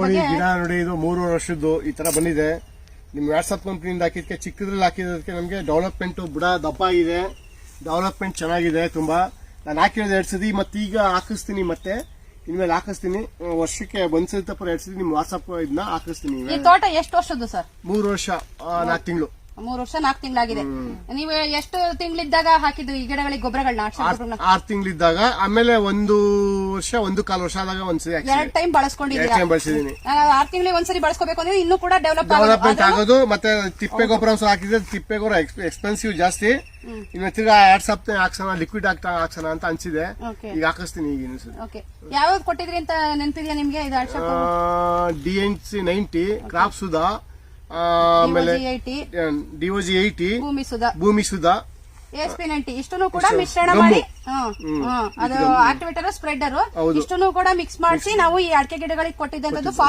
ಗಿಡ ನೋಡಿ, ಇದು 3 ವರ್ಷದ್ದು ಈ ತರ ಬಂದಿದೆ. ನಿಮ್ ವಾಟ್ಸ್ಆಪ್ ಕಂಪ್ನಿಯಿಂದ ಹಾಕಿದ್ಕೆ ಚಿಕ್ಕದ್ರಲ್ಲಿ ಹಾಕಿರೋದಕ್ಕೆ ನಮ್ಗೆ ಡೆವಲಪ್ಮೆಂಟ್ ಬುಡ ದಪ್ಪ ಆಗಿದೆ, ಡೆವಲಪ್ಮೆಂಟ್ ಚೆನ್ನಾಗಿದೆ ತುಂಬಾ. ನಾನು ಹಾಕಿರೋದು 2 ಸತಿ, ಮತ್ತೆ ಈಗ ಹಾಕಿಸ್ತೀನಿ, ಮತ್ತೆ ಇನ್ಮೇಲೆ ಹಾಕಿಸ್ತೀನಿ. ವರ್ಷಕ್ಕೆ ಒಂದ್ಸತಿ ತಪ್ಪ 2 ಸತಿ ನಿಮ್ ವಾಟ್ಸ್ಆಪ್ ಇದನ್ನ ಹಾಕಿಸ್ತೀನಿ. ಈ ತೋಟ ಎಷ್ಟು ವರ್ಷದ್ದು ಸರ್? 3 ವರ್ಷ 4 ತಿಂಗಳು. 3 ವರ್ಷ 4 ತಿಂಗಳಾಗಿದೆ. ನೀವು ಎಷ್ಟು ತಿಂಗಳಿದ್ದಾಗ ಹಾಕಿದ್ದು ಈ ಗಿಡಗಳಿಗೆ ಗೊಬ್ಬರಗಳನ್ನ? 6 ತಿಂಗಳಿದ್ದಾಗ, ಆಮೇಲೆ 1 ವರ್ಷ 1.25 ವರ್ಷ ಆದಾಗ ಒಂದ್ಸರಿ 2 ಟೈಮ್ ಬಳಸ್ಕೊಂಡಿದ್ದೀರಾ? 2 ಟೈಮ್ ಬಳಸಿದೀನಿ. 6 ತಿಂಗಳಿಗೆ ಒಂದ್ಸರಿ ಬಳಸ್ಕೋಬೇಕು ಅಂದ್ರೆ ಇನ್ನೂ ಕೂಡ ಡೆವಲಪ್ಮೆಂಟ್ ಆಗೋದು. ಮತ್ತೆ ತಿಪ್ಪೆ ಗೊಬ್ಬರ ಹಾಕಿದ್ರೆ ತಿಪ್ಪೆ ಗೊಬ್ಬರ ಎಕ್ಸ್ಪೆನ್ಸಿವ್ ಜಾಸ್ತಿ. ಇನ್ನು ತಿರ್ಗಾ 2 ಸಪ್ತಾಹ ಹಾಕ್ಸೋಣ, ಲಿಕ್ವಿಡ್ ಹಾಕ್ಸೋಣ ಅಂತ ಅನ್ಸಿದೆ. ಈಗ ಹಾಕಿಸ್ತೀನಿ ಈಗ ಇನ್ನೊಂದ್ಸರಿ. ಯಾವ್ದು ಕೊಟ್ಟಿದ್ರಿ ಅಂತ ನೆನಪಿದ್ಯಾ ನಿಮ್ಗೆ? ಇದು DNC 90, ಕ್ರಾಪ್ ಸುಧಾ, ಆಮೇಲೆ DOG 80, ಭೂಮಿ ಸುಧಾ, ASP 90 ಇಷ್ಟನ್ನು ಕೂಡ ಮಿಶ್ರಣ ಮಾಡಿ ಅದು ಆಕ್ಟಿವೇಟರ್ ಸ್ಪ್ರೆಡರ್ ಇಷ್ಟನ್ನು ಕೂಡ ಮಿಕ್ಸ್ ಮಾಡಿಸಿ ನಾವು ಈ ಅಡಿಕೆ ಗಿಡಗಳಿಗೆ ಕೊಟ್ಟಿದ್ದಂತದ್ದು